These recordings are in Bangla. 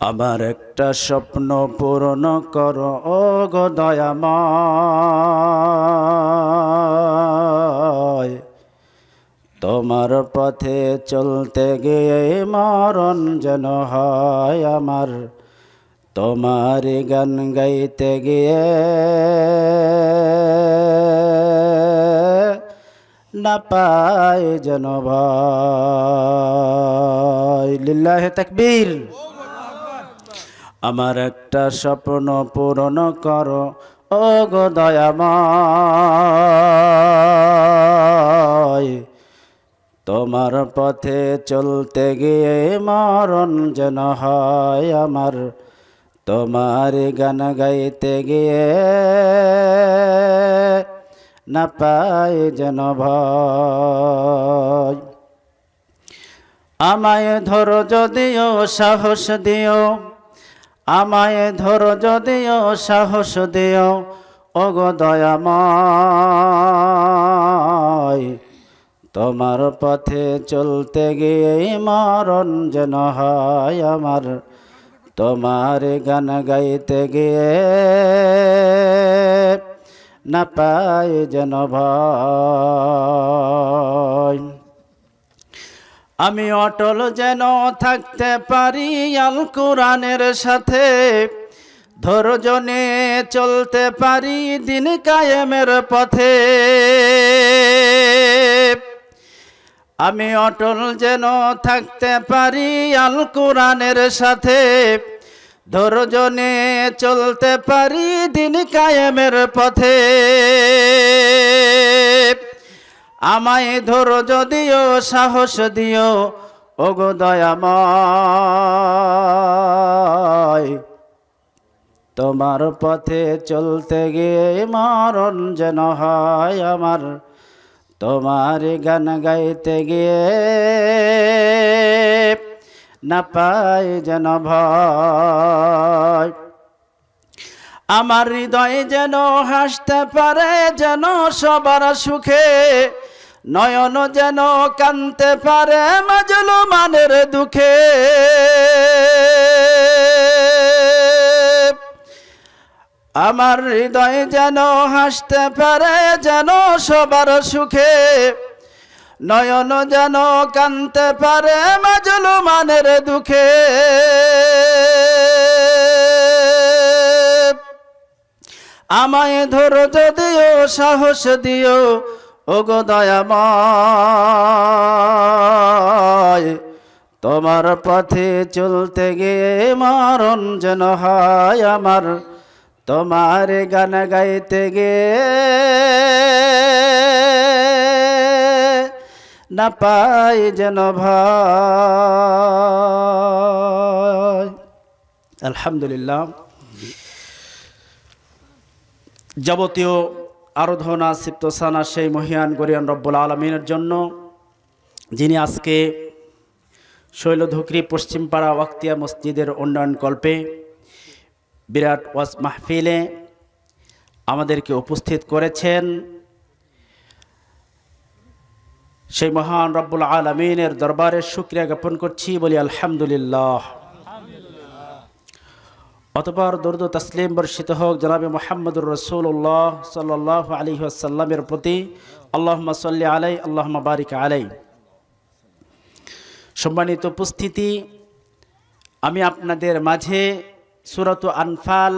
আমার একটা স্বপ্ন পূরণ করো ও গো দয়াময়। তোমার পথে চলতে গিয়ে মরণ যেন হয় আমার, তোমার গান গাইতে গিয়ে না পাই যেন ভয়। লিল্লাহে তাকবীর। আমার একটা স্বপ্ন পূরণ করো ও গো দয়াময়। তোমার পথে চলতে গিয়ে মরণ যেন হয় আমার, তোমার গান গাইতে গিয়ে না পাই যেন ভয়। আমায় ধরো যদিও সাহস দিও, আমায় ধরো যদিও সাহস দিও ও গো দয়াময়। তোমার পথে চলতে গিয়ে মরণ যেন হয় আমার, তোমার গান গাইতে গিয়ে না পাই যেন ভয়। আমি অটল যেন থাকতে পারি আল কোরআনের সাথে, ধৈর্য নিয়ে চলতে পারি দিন কায়েমের পথে। আমি অটল যেন থাকতে পারি আল কোরআনের সাথে, ধৈর্য নিয়ে চলতে পারি দিন কায়েমের পথে। আমায় ধৈর্য দিও সাহস দিও ও গো দয়াময়। তোমার পথে চলতে গিয়ে মরণ যেন হয় আমার, তোমার গান গাইতে গিয়ে না পাই যেন ভয়। আমার হৃদয় যেন হাসতে পারে যেন সবার সুখে, নয়ন যেন কাঁদতে পারে মাজলুমানের দুঃখে। আমার হৃদয় যেন হাসতে পারে যেন সবার সুখে, নয়ন যেন কাঁদতে পারে মাজলুমানের দুঃখে। আমায় ধৈর্য দিও সাহস দিও ও গো দয়াময়। তোমার পথে চলতে গিয়ে মরণ যেন হয় আমার, তোমার গান গাইতে গিয়ে না পাই যেন ভয়। আলহামদুলিল্লাহ। যাবতীয় আরাধনা সিপ্তসানা সেই মহিয়ান গরিয়ান রব্বুল আলমিনের জন্য, যিনি আজকে শৈলধুকরি পশ্চিমপাড়া ওয়াক্তিয়া মসজিদের উন্নয়ন কল্পে বিরাট ওয়াজ মাহফিলে আমাদেরকে উপস্থিত করেছেন। সেই মহান রব্বুল আলমিনের দরবারে শুকরিয়া জ্ঞাপন করছি, বলি আলহামদুলিল্লাহ। অতঃপর দরুদ ও তাসলিম বর্ষিত হোক জনাবে মুহাম্মদুর রাসূলুল্লাহ সাল্লাল্লাহু আলাইহি ওয়াসাল্লামের প্রতি। আল্লাহুম্মা সাল্লি আলাইহি আল্লাহুম্মা বারিক আলাইহি। সম্মানিত উপস্থিতি, আমি আপনাদের মাঝে সূরাতুল আনফাল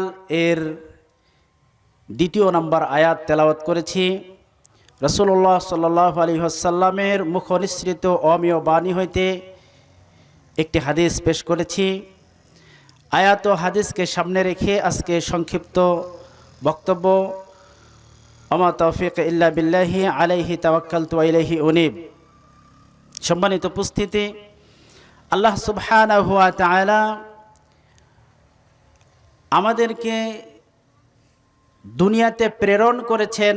এর ২য় নম্বর আয়াত তেলাওয়াত করেছি। রাসূলুল্লাহ সাল্লাল্লাহু আলাইহি ওয়াসাল্লামের মুখ নিঃসৃত অমীয় বাণী হইতে একটি হাদিস পেশ করেছি। আয়াত ও হাদিসকে সামনে রেখে আজকে সংক্ষিপ্ত বক্তব্য। আমা তৌফিক ইল্লা বিল্লাহি আলাইহি তাওয়াক্কালতু ওয়া ইলাইহি উনীব। সম্মানিত উপস্থিতি, আল্লাহ সুবহানাহু ওয়া তাআলা আমাদেরকে দুনিয়াতে প্রেরণ করেছেন।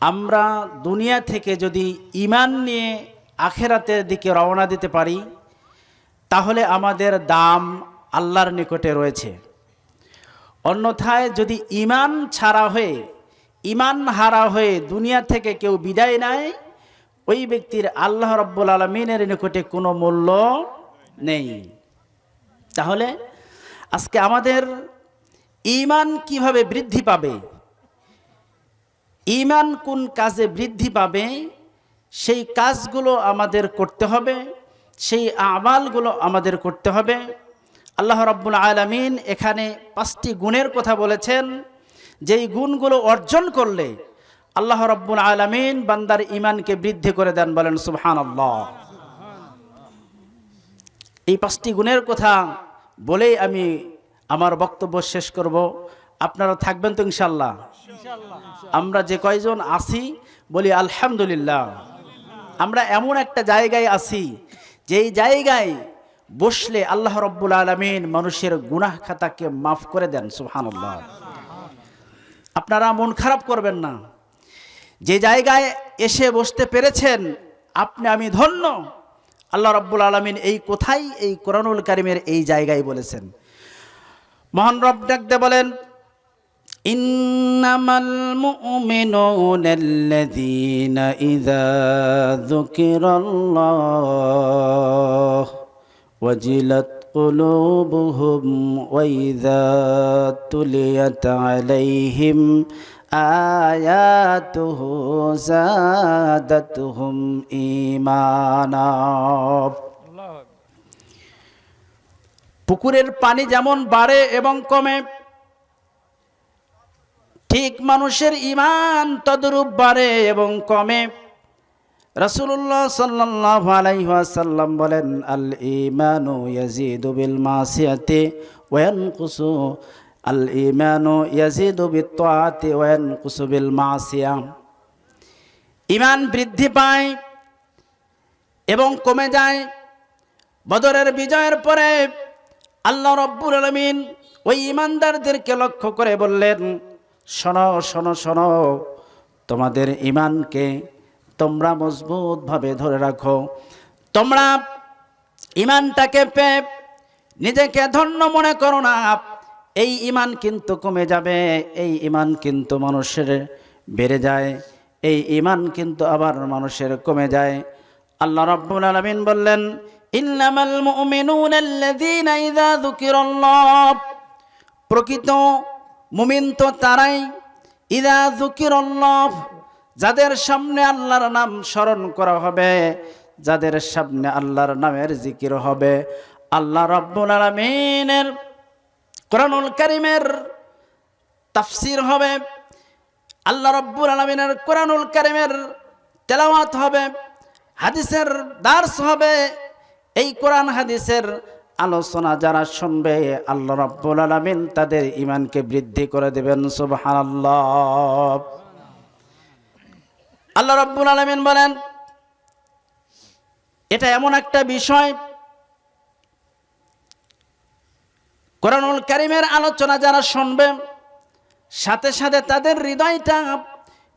আমরা দুনিয়া থেকে যদি ঈমান নিয়ে আখিরাতের দিকে রওনা দিতে পারি, তাহলে আমাদের দাম আল্লাহর নিকটে রয়েছে। অন্যথায় যদি ঈমান ছাড়া হয়ে, ঈমান হারা হয়ে দুনিয়া থেকে কেউ বিদায় নেয়, ওই ব্যক্তির আল্লাহ রাব্বুল আলামিনের নিকটে কোনো মূল্য নেই। তাহলে আজকে আমাদের ঈমান কিভাবে বৃদ্ধি পাবে, ঈমান কোন কাজে বৃদ্ধি পাবে, সেই কাজগুলো আমাদের করতে হবে, সেই আমালগুলো আমাদের করতে হবে। আল্লাহ রাব্বুল আলামিন এখানে 5টি গুণের কথা বলেছেন, যেই গুণগুলো অর্জন করলে আল্লাহ রাব্বুল আলামিন বান্দার ঈমানকে বৃদ্ধি করে দেন। বলেন সুবহানাল্লাহ। এই 5টি গুণের কথা বলেই আমি আমার বক্তব্য শেষ করব। আপনারা থাকবেন তো ইনশাআল্লাহ? আমরা যে কয়জন আছি বলি আলহামদুলিল্লাহ। আমরা এমন একটা জায়গায় আছি যেই জায়গায় বসলে আল্লাহ রাব্বুল আলামিন মানুষের গুনাহ খাতাকে মাফ করে দেন। সুবহানাল্লাহ। আপনারা মন খারাপ করবেন না, যে জায়গায় এসে বসতে পেরেছেন আপনি, আমি ধন্য। আল্লাহ রাব্বুল আলামিন এই কোথায়, এই কোরআনুল কারীমের এই জায়গায় বলেছেন। মহান রব ডাকতে বলেন, ইন্নামাল মুমিনুনাল্লাযীনা ইযা যুকিরাল্লাহ ওয়াজিলাত কুলুবুহুম ওয়া ইযা তুলিয়াত আলাইহিম আয়াতুহু যাদাতুহুম ঈমানা। পুকুরের পানি যেমন বাড়ে এবং কমে, ঠিক মানুষের ঈমান তদরূপ বাড়ে এবং কমে। রাসূলুল্লাহ সাল্লাল্লাহু আলাইহি ওয়াসাল্লাম বলেন, আল ঈমানু ইয়াজিদু বিল মাসিয়াতি ওয়া ইয়ানকুসু, আল ঈমানু ইয়াজিদু বিত তাআতি ওয়া ইয়ানকুসু বিল মাসিয়া। ঈমান বৃদ্ধি পায় এবং কমে যায়। বদরের বিজয়ের পরে আল্লাহ রাব্বুল আলামিন ওই ঈমানদারদেরকে লক্ষ্য করে বললেন, শোনো শোনো শোনো, তোমাদের ঈমানকে তোমরা মজবুতভাবে ধরে রাখো। তোমরা ঈমানটাকে পেয়ে নিজেকে ধন্য মনে করো না। এই ঈমান কিন্তু কমে যাবে, এই ঈমান কিন্তু মানুষের বেড়ে যায়, এই ঈমান কিন্তু আবার মানুষের কমে যায়। আল্লাহ রাব্বুল আলামিন বললেন, ইন্নামাল মুমিনুনাল্লাযীনা ইযা যুকিরাল্লাহ, প্রকৃত মুমিন তো তারাই, ইযা যুকিরাল্লাহ, যাদের সামনে আল্লাহর নাম স্মরণ করা হবে, যাদের সামনে আল্লাহর নামের জিকির হবে। আল্লাহ রাব্বুল আলামিনের কোরআনুল কারীমের তাফসীর হবে, আল্লাহ রাব্বুল আলামিনের কোরআনুল কারীমের তেলাওয়াত হবে, হাদিসের দার্স হবে। এই কোরআন হাদিসের আলোচনা যারা শুনবে আল্লাহ রাব্বুল আলামিন তাদের ঈমানকে বৃদ্ধি করে দেবেন। সুবহানাল্লাহ। আল্লাহ রাব্বুল আলামিন বলেন, এটা এমন একটা বিষয়, কোরআনুল কারীমের আলোচনা যারা শুনবে সাথে সাথে তাদের হৃদয়টা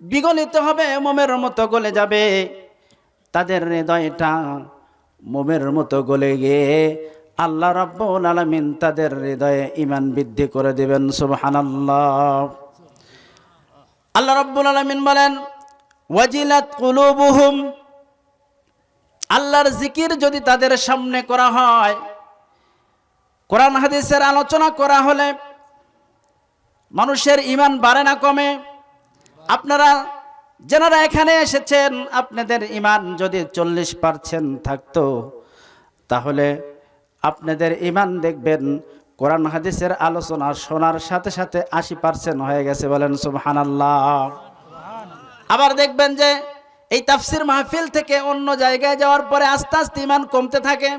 বিগলিত হবে, মোমের মতো গলে যাবে। তাদের হৃদয়টা মোমের মতো গলে গিয়ে আল্লাহ রাব্বুল আলামিন তাদের হৃদয়ে ঈমান বৃদ্ধি করে দেবেন। সুবহানাল্লাহ। আল্লাহ রাব্বুল আলামিন বলেন, ওয়াজিলাত কুলুবুহুম, আল্লাহর জিকির যদি তাদের সামনে করা হয়, কোরআন হাদিসের আলোচনা করা হলে মানুষের ঈমান বাড়ে না কমে? আপনারা যারা এখানে এসেছেন, আপনাদের ঈমান যদি 40% থাকতো, তাহলে আপনাদের ঈমান দেখবেন কোরআন হাদিসের আলোচনা শোনার সাথে সাথে 80% হয়ে গেছে। বলেন সুবহানাল্লাহ। আবার দেখবেন যে এই তাফসীর মাহফিল থেকে অন্য জায়গায় যাওয়ার পরে আস্তে আস্তে ঈমান কমতে থাকে।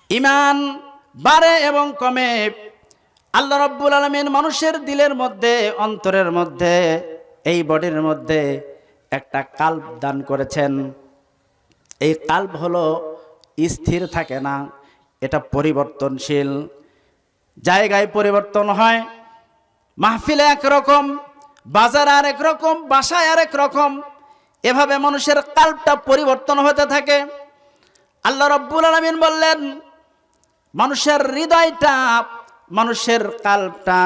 ঈমান বাড়ে এবং কমে। আল্লাহ রাব্বুল আলামিন মানুষের দিলের মধ্যে, অন্তরের মধ্যে, এই বডির মধ্যে একটা কাল্ব দান করেছেন। এই কাল্ব হলো স্থির থাকে না, এটা পরিবর্তনশীল, জায়গায় পরিবর্তন হয়। মাহফিলে একরকম, বাজারে আরেক রকম, বাসায় আরেক রকম, এভাবে মানুষের কাল্বটা পরিবর্তন হতে থাকে। আল্লাহ রাব্বুল আলামিন বললেন, মানুষের হৃদয়টা, মানুষের কাল্বটা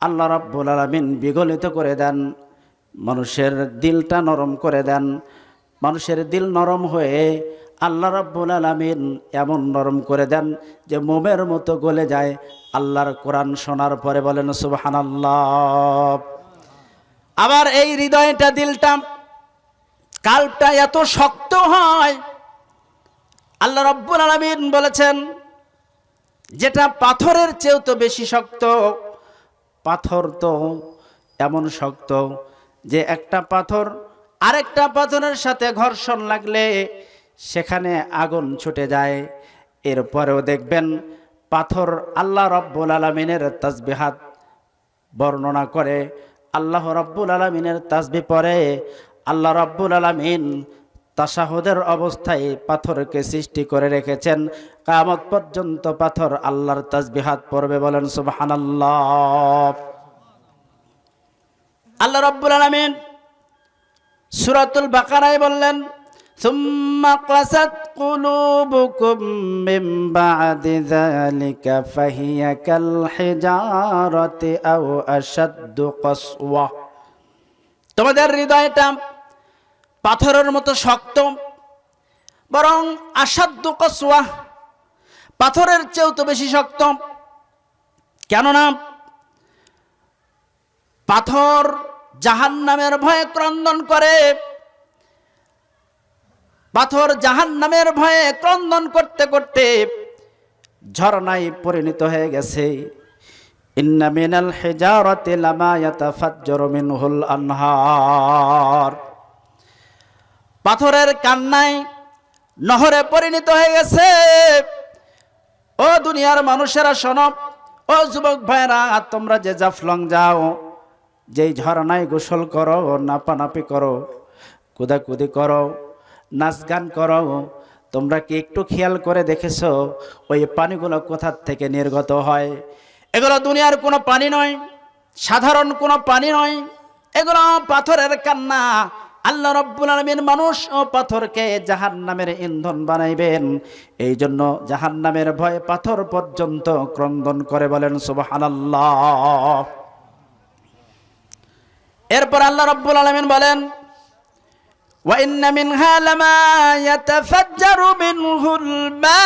আল্লাহ রাব্বুল আলামিন বিগলিত করে দেন, মানুষের দিলটা নরম করে দেন। মানুষের দিল নরম হয়ে আল্লাহ রাব্বুল আলামিন এমন নরম করে দেন যে মোমের মতো গলে যায়। আল্লাহর কোরআন শোনার পরে বলেন সুবহানাল্লাহ। আবার এই হৃদয়টা, দিলটা, কাল্পটা এত শক্ত হয়, আল্লাহ রাব্বুল আলামিন বলেছেন যেটা পাথরের চেয়েও তো বেশি শক্ত। পাথর তো এমন শক্ত যে একটা পাথর আরেকটা পাথরের সাথে ঘর্ষণ লাগলে সেখানে আগুন ছুটে যায়। এরপরেও দেখবেন পাথর আল্লাহ রাব্বুল আলামিনের তাসবিহাত বর্ণনা করে, আল্লাহ রাব্বুল আলামিনের তাসবিহ পড়ে। আল্লাহ রাব্বুল আলামিন তাশাহুদের অবস্থায় পাথরকে সৃষ্টি করে রেখেছেন। কিয়ামত পর্যন্ত পাথর আল্লাহর তাসবিহাত পড়বে, বলেন সুবহানাল্লাহ। আল্লাহ রাব্বুল আলামিন সূরাতুল বাকারায় বললেন, সুম্মা ক্বাসাত কুলুবুকুম মিন বা'দি যালিকা ফাহিয়া কাল হিজারাতি আও আশাদ্দু কাসওয়া। তোমাদের হৃদয়টা পাথরের মতো শক্ত, বরং আশাদ্দু কাসওয়া, পাথরের চেয়েও তো বেশি শক্ত। কেননা পাথর জাহান্নামের ভয়ে ক্রন্দন করে। পাথর জাহান্নামের ভয়ে ক্রন্দন করতে করতে ঝরনায় পরিণত হয়ে গেছে। ইন্না মিনাল হিজারাতি লামা ইয়াতাফাজ্জারু মিনহুল আনহার। পাথরের কান্নায় নহরে পরিণত হয়ে গেছে। ও দুনিয়ার মানুষেরা শোনো, ও যুবক ভাইরা, তোমরা যে জাফলং যাও, যেই ঝরনায় গোসল করো, নাপানাপি করো, কুদাকুদি করো, নাচ গান করো, তোমরা কি একটু খেয়াল করে দেখেছো ওই পানিগুলো কোথা থেকে নির্গত হয়? এগুলো দুনিয়ার কোনো পানি নয়, সাধারণ কোনো পানি নয়, এগুলো পাথরের কান্না। আল্লাহ রাব্বুল আলামিন মানুষ ও পাথরকে জাহান্নামের ইন্ধন বানাইবেন, এই জন্য জাহান্নামের ভয়ে পাথর পর্যন্ত ক্রন্দন করে, বলেন সুবহানাল্লাহ। এরপর আল্লাহ রাব্বুল আলামিন বলেন, ওয়া ইন্না মিনহা লামা ইয়াতাফাজ্জারু মিনহুল মা।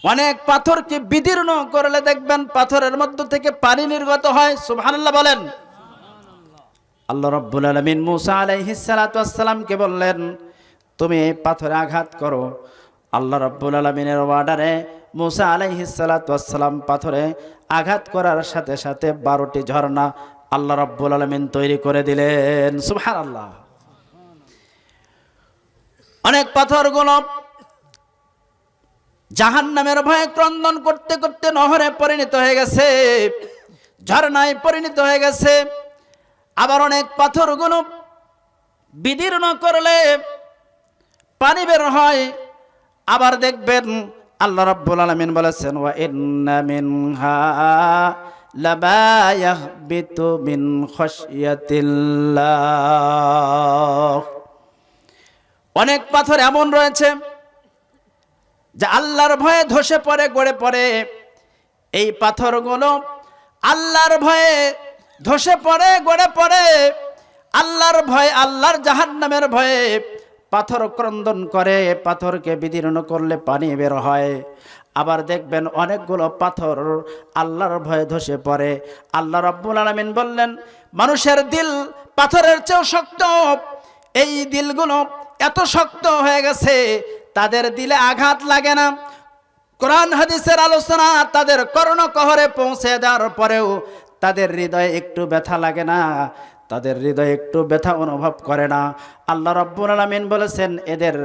অনেক পাথরকে বিদীর্ণ করলে দেখবেন পাথরের মধ্য থেকে পানি নির্গত হয়। সুবহানাল্লাহ বলেন। আল্লাহ রাব্বুল আলামিন মূসা আলাইহিস সালাতু ওয়াস সালামকে বললেন, তুমি পাথরে আঘাত করো। আল্লাহ রাব্বুল আলামিনের অর্ডারে মূসা আলাইহিস সালাতু ওয়াস সালাম পাথরে আঘাত করার সাথে সাথে 12টি ঝর্ণা আল্লাহ রাব্বুল আলামিন তৈরি করে দিলেন। সুবহানাল্লাহ। অনেক পাথরগুলো জাহান্নামের ভয়ে ক্রন্দন করতে করতে নহরে পরিণত হয়ে গেছে, ঝর্ণায় পরিণত হয়ে গেছে। আবার অনেক পাথরগুলো বিদীর্ণ করলে পানি বের হয়। আবার দেখবেন আল্লাহ রাব্বুল আলামিন বলেছেন, ওয়া ইন্না মিনহা লামা ইয়াহবিতু মিন খাশিয়াতিল্লাহ। অনেক পাথর এমন রয়েছে যে আল্লাহর ভয়ে ধসে পড়ে, গড়ে পড়ে। এই পাথরগুলো আল্লাহর ভয়ে ধসে পড়ে, গড়ে পড়ে। আল্লাহর ভয়, আল্লাহর জাহান্নামের ভয়ে পাথর ক্রন্দন করে, পাথরকে বিদীর্ণ করলে পানি বের হয়। আবার দেখবেন অনেকগুলো পাথর আল্লাহর ভয়ে ধসে পড়ে। আল্লাহ রাব্বুল আলামিন বললেন, মানুষের দিল পাথরের চেয়েও শক্ত। এই দিলগুলো এত শক্ত হয়ে গেছে, তাদের দিলে আঘাত লাগে না। কোরআন হাদিসের আলোচনা তাদের কর্ণকহরে পৌঁছে দেওয়ার পরেও তাদের হৃদয়ে একটু ব্যথা লাগে না, তাদের হৃদয়ে একটু ব্যথা অনুভব করে না। আল্লাহ রাব্বুল আলামিন বলেছেন, এদের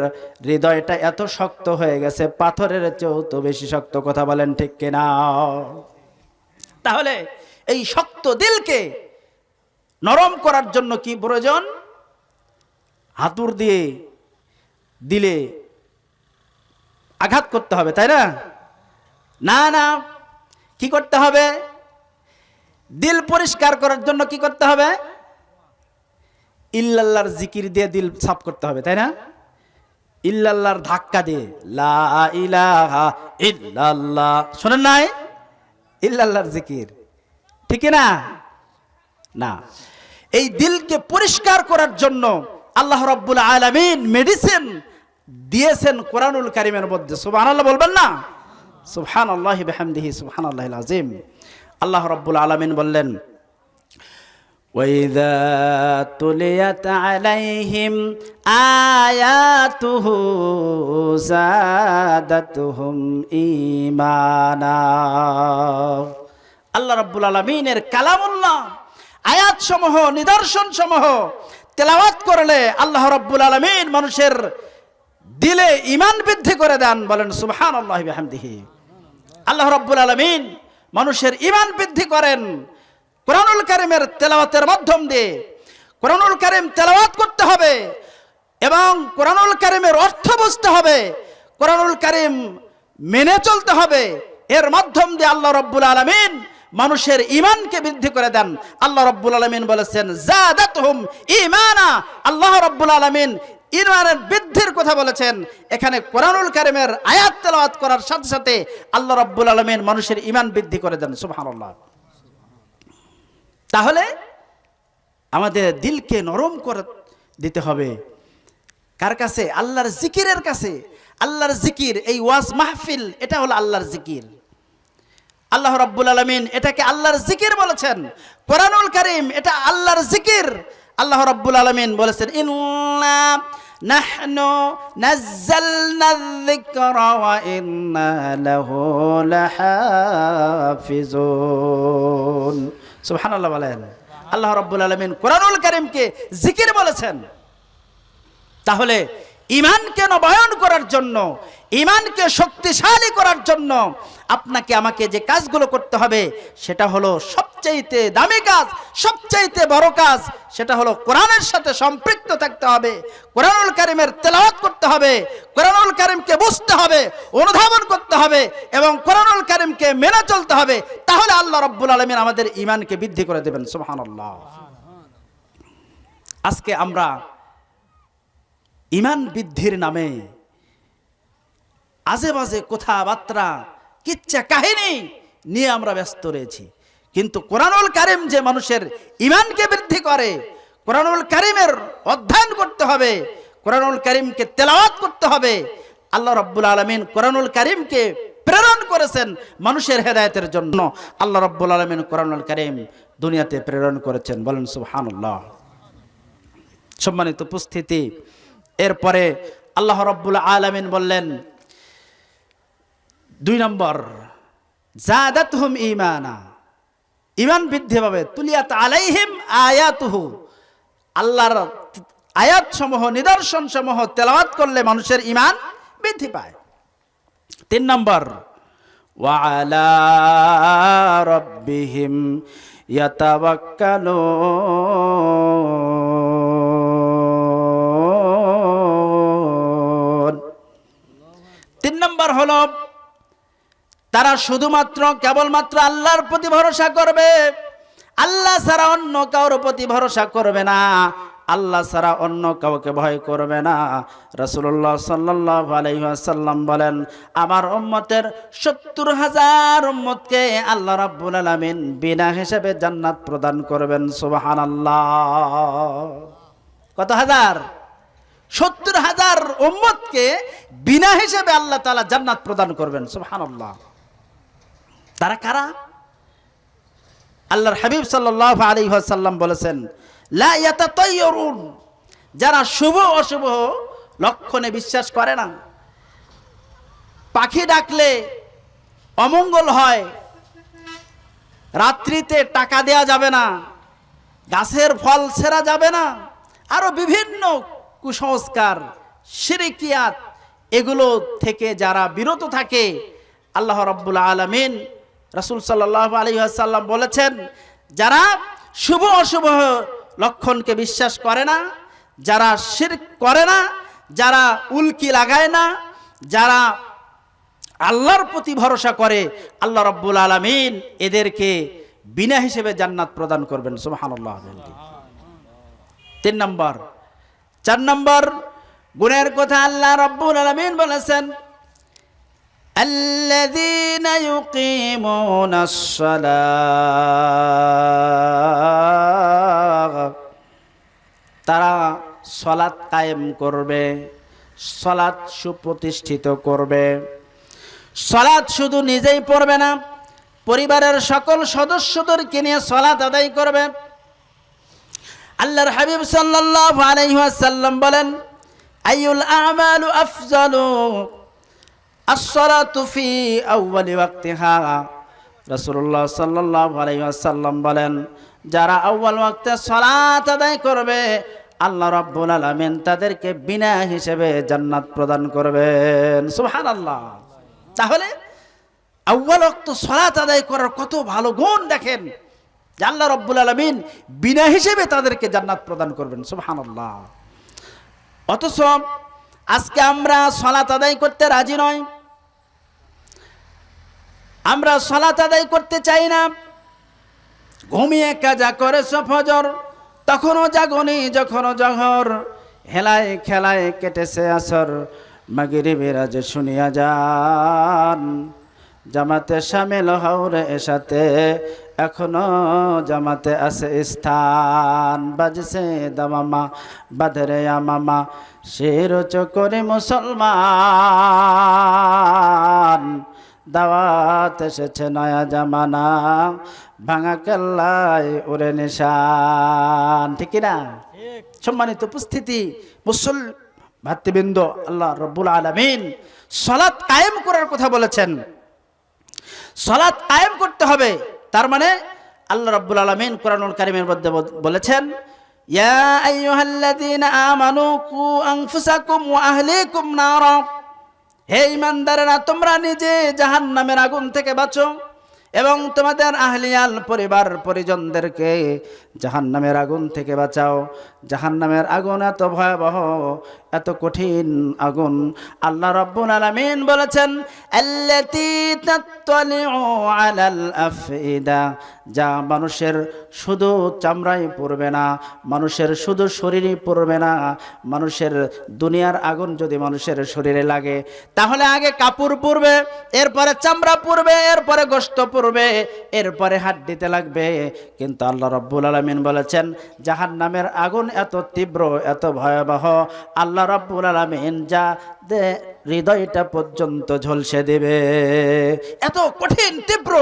হৃদয়টা এত শক্ত হয়ে গেছে, পাথরের চেয়েও তো বেশি শক্ত। কথা বলেন ঠিক কিনা? তাহলে এই শক্ত দিলকে নরম করার জন্য কি প্রয়োজন? হাতুর দিয়ে দিলে আঘাত করতে হবে, তাই না? না না, কি করতে হবে? দিল পরিষ্কার করার জন্য কি করতে হবে? ইল্লাল্লাহর জিকির দিয়ে দিল সাফ করতে হবে, তাই না? ইল্লাল্লাহর ধাক্কা দিয়ে, লা ইলাহা ইল্লাল্লাহ, শোনেন নাই? ইল্লাল্লাহর জিকির, ঠিক না? না, এই দিলকে পরিষ্কার করার জন্য আল্লাহ রাব্বুল আলামিন মেডিসিন দিয়েছেন কোরআনুল কারীমের মধ্যে। সুবহানাল্লাহ বলবেন না? সুবহানাল্লাহি বিহামদিহি সুবহানাল্লাহিল আযীম। আল্লাহ রাব্বুল আলামিন বললেন, وَإِذَا تُلِيَتْ عَلَيْهِمْ آيَاتُهُ زَادَتْهُمْ ঈমানা। আল্লাহ রাব্বুল আলামিনের কালামুল্লাহ আয়াত সমূহ, নিদর্শন সমূহ তেলাওয়াত করলে আল্লাহ রাব্বুল আলামিন মানুষের দিলে ঈমান বৃদ্ধি করে দেন। বলেন সুবহানাল্লাহি বিহামদিহি। আল্লাহ রাব্বুল আলামিন মানুষের ঈমান বৃদ্ধি করেন কোরআনুল কারীমের তেলাওয়াতের মাধ্যম দিয়ে। কোরআনুল কারীম তেলাওয়াত করতে হবে এবং কোরআনুল কারীমের অর্থ বুঝতে হবে, কোরআনুল কারীম মেনে চলতে হবে। এর মাধ্যম দিয়ে আল্লাহ রাব্বুল আলামিন মানুষের ঈমানকে বৃদ্ধি করে দেন। আল্লাহ রাব্বুল আলামিন বলেছেন যাদাতহুম ঈমানা। আল্লাহ রাব্বুল আলামিন ঈমানের বৃদ্ধির কথা বলেছেন। এখানে কোরআনুল কারীমের আয়াত তেলাওয়াত করার সাথে সাথে আল্লাহ রাব্বুল আলামিন মানুষের ঈমান বৃদ্ধি করে দেন। সুবহানাল্লাহ। তাহলে আমাদের দিলকে নরম করে দিতে হবে কার কাছে? আল্লাহর জিকিরের কাছে। আল্লাহর জিকির, এই ওয়াজ মাহফিল, এটা হলো আল্লাহর জিকির। আল্লাহ রাব্বুল আলামিন এটাকে আল্লাহর জিকির বলেছেন। কোরআনুল কারীম এটা আল্লাহর জিকির। আল্লাহ রাব্বুল আলামিন বলেছেন, ইন্না নাহনু নাযালনায যিকরা ওয়া ইন্না লাহু লাহাফিজুন। সুবহানাল্লাহ বলেন। আল্লাহ রাব্বুল আলামিন কোরআনুল কারীমকে জিকির বলেছেন। তাহলে ঈমানকে নবায়ন করার জন্য, ঈমানকে শক্তিশালী করার জন্য আপনাকে আমাকে যে কাজগুলো করতে হবে সেটা হলো সবচাইতে দামি কাজ, সবচাইতে বড় কাজ। সেটা হলো কোরআনের সাথে সম্পৃক্ত থাকতে হবে, কোরআনুল কারীমের তেলাওয়াত করতে হবে, কোরআনুল কারীমকে বুঝতে হবে, অনুধাবন করতে হবে এবং কোরআনুল কারীমকে মেনে চলতে হবে। তাহলে আল্লাহ রাব্বুল আলামিন আমাদের ঈমানকে বৃদ্ধি করে দেবেন। সুবহানাল্লাহ। আজকে আমরা ঈমান বৃদ্ধির নামে আজে বাজে কথাবার্তা, কিচ্ছা কাহিনী নিয়ে আমরা ব্যস্ত রয়েছি। কিন্তু কোরআনুল কারীম যে মানুষের ঈমানকে বৃদ্ধি করে, কোরআনুল কারীমের অধ্যয়ন করতে হবে, কোরআনুল কারীমকে তেলাওয়াত করতে হবে। আল্লাহ রাব্বুল আলামিন কোরআনুল কারীমকে প্রেরণ করেছেন মানুষের হেদায়েতের জন্য। আল্লাহ রাব্বুল আলামিন কোরআনুল কারীম দুনিয়াতে প্রেরণ করেছেন। বলেন সুবহানাল্লাহ। সম্মানিত উপস্থিতি, এরপরে আল্লাহ রাব্বুল আলামিন বললেন 2 নম্বর, যাদাতহুম ঈমানা, ঈমান বৃদ্ধি পাবে। তুলিয়াত আলাইহিম আয়াতুহু, আল্লাহর আয়াত সমূহ, নিদর্শন সমূহ তেলাওয়াত করলে মানুষের ঈমান বৃদ্ধি পায়। 3 নম্বর, ওয়া আলা রাব্বিহিম ইয়াতাওয়াক্কালুন। 3 নম্বর হলো তারা শুধুমাত্র কেবলমাত্র আল্লাহর প্রতি ভরসা করবে, আল্লাহ ছাড়া অন্য কারোর প্রতি ভরসা করবে না, আল্লাহ ছাড়া অন্য কাউকে ভয় করবে না। রাসূলুল্লাহ সাল্লাল্লাহু আলাইহি ওয়াসাল্লাম বলেন, আমার উম্মতের ৭০,০০০ উম্মতকে আল্লাহ রাব্বুল আলামিন বিনা হিসাবে জান্নাত প্রদান করবেন। সুবহানাল্লাহ। কত হাজার? ৭০,০০০ উম্মতকে বিনা হিসাবে আল্লাহ তাআলা জান্নাত প্রদান করবেন। সুবহানাল্লাহ। তারা কারা? আল্লাহর হাবিব সাল্লাল্লাহু আলাইহি ওয়াসাল্লাম বলেছেন, লা ইয়াতাতায়্যারুন, যারা শুভ অশুভ লক্ষণে বিশ্বাস করে না। পাখি ডাকলে অমঙ্গল হয়, রাত্রিতে টাকা দেয়া যাবে না, গাছের ফল ছেঁড়া যাবে না, আরো বিভিন্ন কুসংস্কার, শিরকিয়াত, এগুলো থেকে যারা বিরত থাকে, আল্লাহ রাব্বুল আলামিন, রাসূল সাল্লাল্লাহু আলাইহি ওয়াসাল্লাম বলেছেন, যারা শুভ অশুভ লক্ষণকে বিশ্বাস করে না, যারা শিরক করে না, যারা উল্কি লাগায় না, যারা আল্লাহর প্রতি ভরসা করে, আল্লাহ রাব্বুল আলামিন এদেরকে বিনা হিসেবে জান্নাত প্রদান করবেন। সুবহানাল্লাহ। 3 নম্বর। 4 নম্বর গুণের কথা আল্লাহ রাব্বুল আলামিন বলেছেন, আল্লাযীনা ইউকিমুনাস সালাহ তারা সালাত কায়েম করবে, সালাত সুপ্রতিষ্ঠিত করবে। সালাত শুধু নিজেই পড়বে না, পরিবারের সকল সদস্যদেরকে নিয়ে সালাত আদায় করবে। আল্লাহর হাবিব সাল্লাল্লাহু আলাইহি ওয়াসাল্লাম বলেন, আইয়ুল আমালু আফজালু as-salatu fi awwali waqtiha। রাসূলুল্লাহ সাল্লাল্লাহু আলাইহি ওয়াসাল্লাম বলেন, যারা আউয়াল ওয়াক্তে সালাত আদায় করবে আল্লাহ রাব্বুল আলামিন তাদেরকে বিনা হিসেবে জান্নাত প্রদান করবেন। সুবহানাল্লাহ। তাহলে আউয়াল ওয়াক্ত সালাত আদায় করার কত ভালো গুণ দেখেন, যে আল্লাহ রাব্বুল আলামিন বিনা হিসেবে তাদেরকে জান্নাত প্রদান করবেন। সুবহানাল্লাহ। অথচ আজকে আমরা সালাত আদায় করতে রাজি নই, আমরা সালাত আদায় করতে চাই না। ঘুমিয়ে কাজা করেছ ফজর, তখনও জাগনি যখনও জহর, হেলায় খেলায় কেটেছে আসর, মাগরিবের আজ শুনিয়া যান, জামাতে শামিল হওরে এসাতে এখনো জামাতে আছে স্থান, বাজছে দামামা বাধরে আমামা শির চকরে মুসলমান, দাওয়াত এসেছে নয়া জামানা, ভাঙা কেল্লায় ওরে নিশান। ঠিক না? সম্মানিত উপস্থিতি, ভাতৃবৃন্দ, আল্লাহ রাব্বুল আলামিন সালাত কায়েম করার কথা বলেছেন। সালাত কায়েম করতে হবে, তার মানে আল্লাহ রাব্বুল আলামিন কোরআনুল কারীমের মধ্যে বলেছেন, ইয়া আইয়ুহাল্লাযীনা আমানু কু আনফুসাকুম ওয়া আহলিকুম নারা। হে ঈমানদারেরা, তোমরা নিজে জাহান্নামের আগুন থেকে বাঁচো এবং তোমাদের আহলিয়াল পরিবার পরিজনদেরকে জাহান্নামের আগুন থেকে বাঁচাও। জাহান্নামের আগুন এত ভয়াবহ, এত কঠিন আগুন, আল্লাহ রাব্বুল আলামিন বলেছেন, আল্লাতী তাত্তালিউ আলাল আফইদা, যা মানুষের শুধু চামড়াই পড়বে না, মানুষের শুধু শরীরই পড়বে না, মানুষের দুনিয়ার আগুন যদি মানুষের শরীরে লাগে তাহলে আগে কাপড় পড়বে, এরপরে চামড়া পড়বে, এরপরে গোশত পড়বে, এরপরে হাড্ডিতে লাগবে। কিন্তু আল্লাহ রাব্বুল আলামিন বলেছেন, জাহান্নামের আগুন এত তীব্র, এত ভয়াবহ, আল্লাহ রাব্বুল আলামিন যা হৃদয়টা পর্যন্ত ঝলসে দেবে। এত কঠিন তীব্র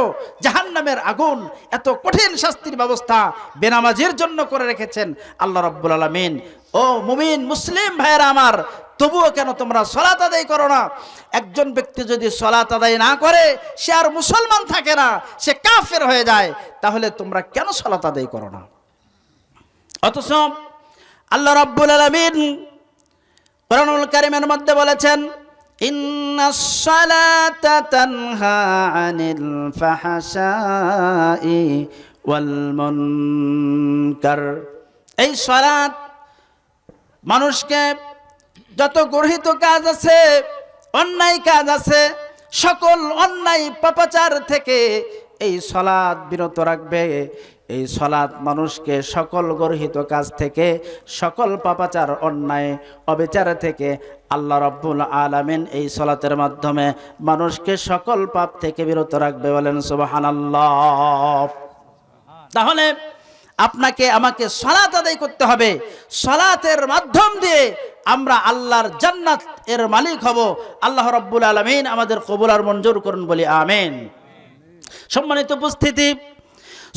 জাহান্নামের আগুন, এত কঠিন শাস্তির ব্যবস্থা বেনামাজির জন্য করে রেখেছেন আল্লাহ রাব্বুল আলামিন। ও মুমিন মুসলিম ভাইয়েরা আমার, তবুও কেন তোমরা সালাত আদায় করো না? একজন ব্যক্তি যদি সালাত আদায় না করে সে আর মুসলমান থাকে না, সে কাফের হয়ে যায়। তাহলে তোমরা কেন সালাত আদায় করো না? অথচ আল্লাহ রাব্বুল আলামিন কোরআনুল কারীমের মধ্যে বলেছেন, ইন্নাস সালাতা তানহা আনিল ফাহশাই ওয়াল মুনকার। এই সালাত মানুষকে যত গর্হিত কাজ আছে, অন্যায় কাজ আছে, সকল অন্যায় পাপাচার থেকে এই সালাত বিরত রাখবে। এই সালাত মানুষকে সকল গর্হিত কাজ থেকে, সকল পাপাচার অন্যায় অবিচার থেকে আল্লাহ রাব্বুল আলামিন এই সালাতের মাধ্যমে মানুষকে সকল পাপ থেকে বিরত রাখবে। বলেন সুবহানাল্লাহ। তাহলে আপনাকে আমাকে সালাত আদায় করতে হবে। সালাতের মাধ্যম দিয়ে আমরা আল্লাহর জান্নাত এর মালিক হব। আল্লাহ রাব্বুল আলামিন আমাদের কবুল আর মঞ্জুর করুন, বলি আমিন। সম্মানিত উপস্থিতি,